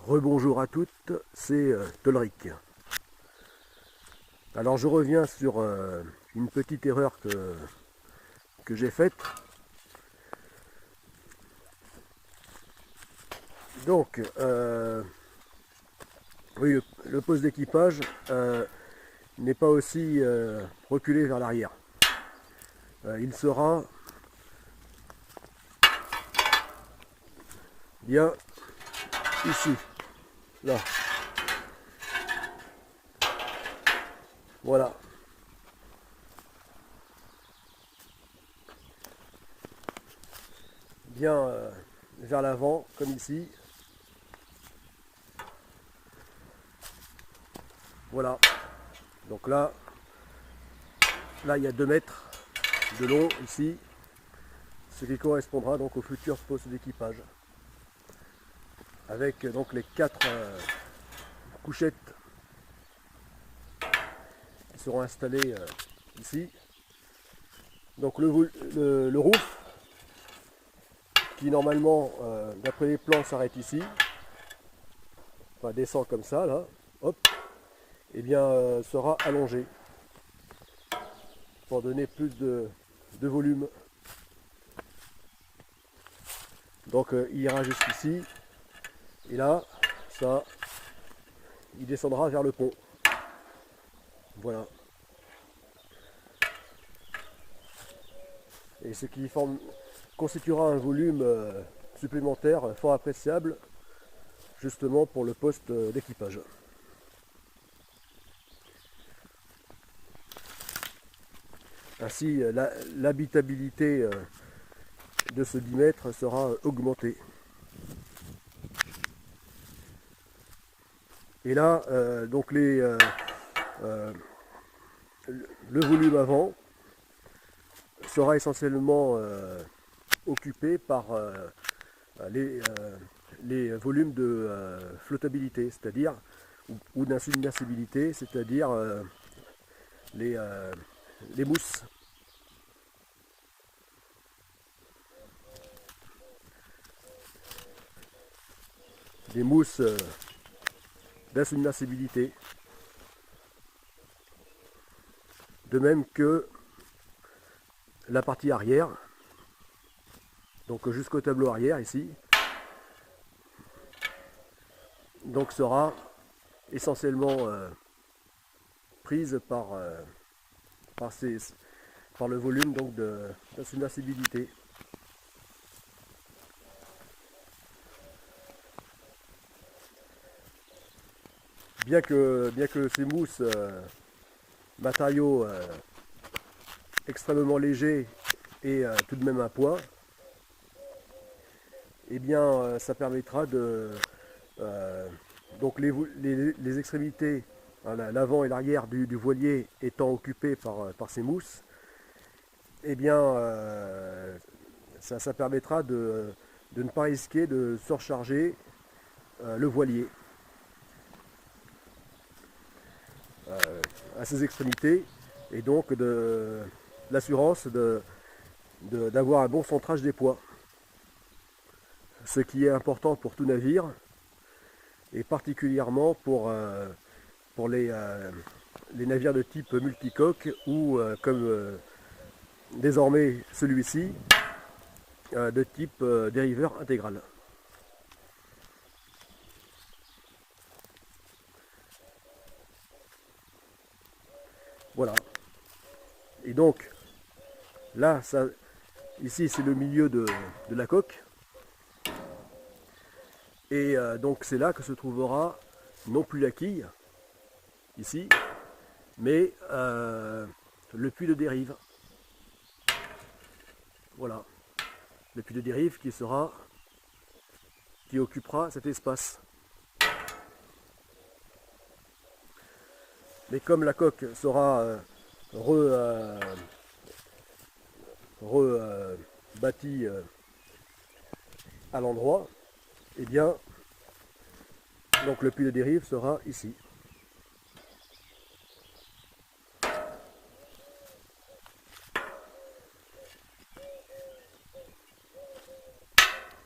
Rebonjour à toutes, c'est Tolric. Alors je reviens sur une petite erreur que j'ai faite. Donc, oui, le poste d'équipage n'est pas aussi reculé vers l'arrière. Il sera bien ici, là. Voilà. Bien vers l'avant, comme ici. Voilà. Donc là, il y a 2 mètres de long ici, ce qui correspondra donc au futur poste d'équipage. Avec donc les 4 couchettes qui seront installées ici. Donc le roof qui normalement, d'après les plans, s'arrête ici, enfin descend comme ça là, hop, et bien sera allongé pour donner plus de volume. Donc il ira jusqu'ici et là, ça, il descendra vers le pont. Voilà. Et ce qui constituera un volume supplémentaire fort appréciable justement pour le poste d'équipage. Ainsi, l'habitabilité de ce 10 mètres sera augmentée. Et là, donc le volume avant sera essentiellement occupé par les volumes de flottabilité, c'est-à-dire, ou d'insubmersibilité, c'est-à-dire les mousses. Des mousses d'insubmersibilité. De même que la partie arrière, donc jusqu'au tableau arrière ici, donc sera essentiellement prise par le volume donc d'insubmersibilité. Bien que ces mousses, matériaux extrêmement légers et tout de même un poids, eh bien ça permettra de donc les extrémités, hein, l'avant et l'arrière du voilier étant occupés par ces mousses, eh bien ça permettra de ne pas risquer de surcharger le voilier à ses extrémités, et donc de l'assurance d'avoir un bon centrage des poids, ce qui est important pour tout navire et particulièrement pour les navires de type multicoque ou comme désormais celui-ci de type dériveur intégral. Voilà. Et donc là, ici c'est le milieu de la coque. Et donc c'est là que se trouvera non plus la quille, ici, mais le puits de dérive. Voilà. Le puits de dérive qui occupera cet espace. Mais comme la coque sera rebâtie à l'endroit, eh bien, donc le puits de dérive sera ici.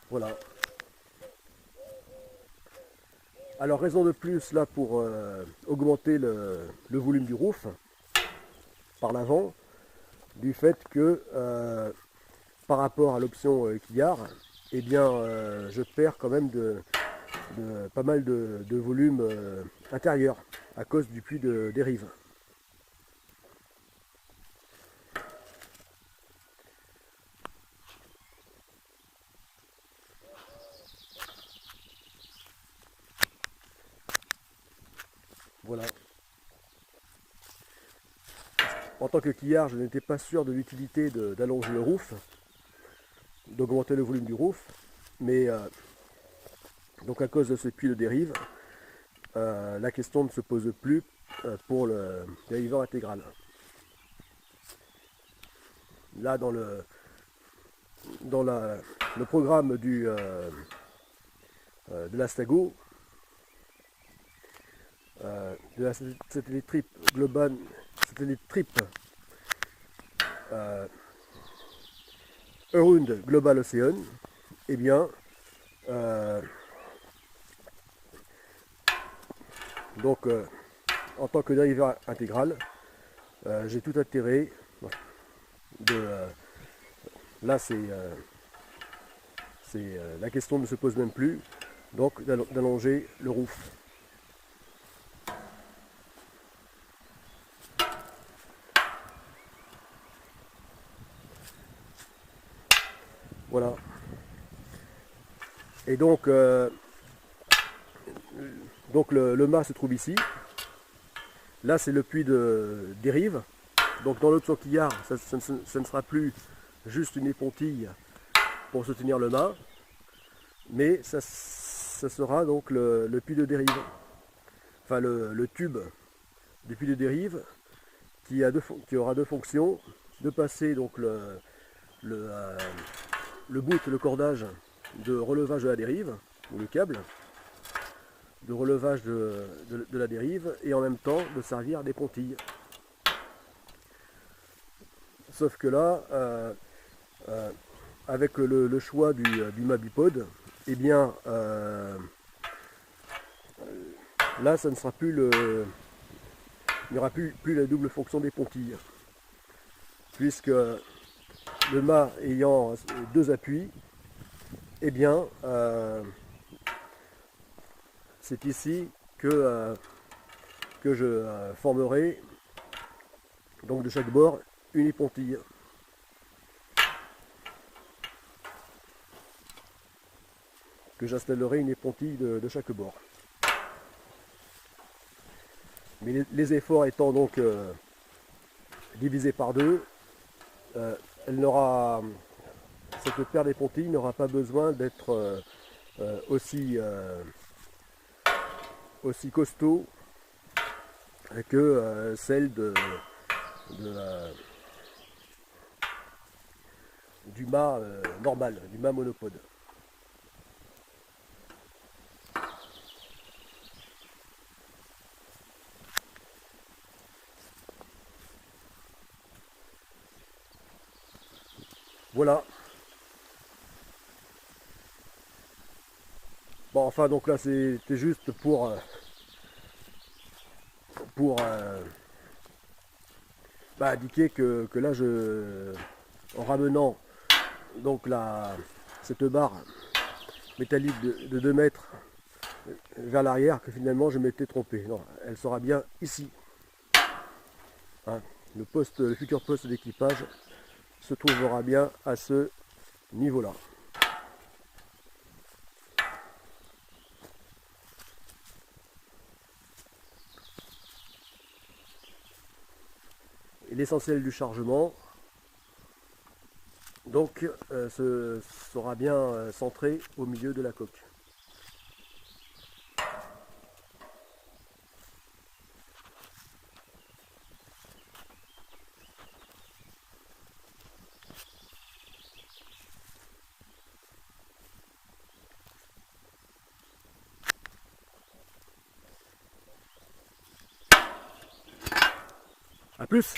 Voilà. Alors raison de plus là pour augmenter le volume du roof par l'avant, du fait que par rapport à l'option quillard, eh bien je perds quand même pas mal de volume intérieur à cause du puits de dérive. Voilà. En tant que quillard, je n'étais pas sûr de l'utilité d'allonger le roof, d'augmenter le volume du roof, mais donc à cause de ce puits de dérive, la question ne se pose plus pour le dériveur intégral. Là, dans le programme de l'Astago, de la satellite trip global, satellite trip Around Global Ocean, eh bien, donc en tant que dériveur intégral, j'ai tout intérêt de là la question ne se pose même plus, donc d'allonger le roof. Voilà. Et donc le mât se trouve ici. Là c'est le puits de dérive. Donc dans l'option quillard, ça ne sera plus juste une épontille pour soutenir le mât, mais ça sera donc le puits de dérive. Enfin le tube du puits de dérive qui aura deux fonctions, de passer donc le bout, le cordage de relevage de la dérive, ou le câble de relevage de la dérive, et en même temps de servir d'épontille. Sauf que là, avec le choix du mât bipode, eh bien là ça ne sera plus il n'y aura plus la double fonction d'épontille, puisque le mât ayant deux appuis, eh bien c'est ici que je formerai donc de chaque bord une épontille. Que j'installerai une épontille de chaque bord. Mais les efforts étant donc divisés par deux, cette paire d'épontilles n'aura pas besoin d'être aussi costaud que celle du mât normal, du mât monopode. Voilà. Bon, enfin, donc là, c'était juste pour indiquer que là, en ramenant donc cette barre métallique de 2 mètres vers l'arrière, que finalement je m'étais trompé. Non, elle sera bien ici. Hein, le futur poste d'équipage se trouvera bien à ce niveau-là. Et l'essentiel du chargement donc sera bien centré au milieu de la coque. A plus!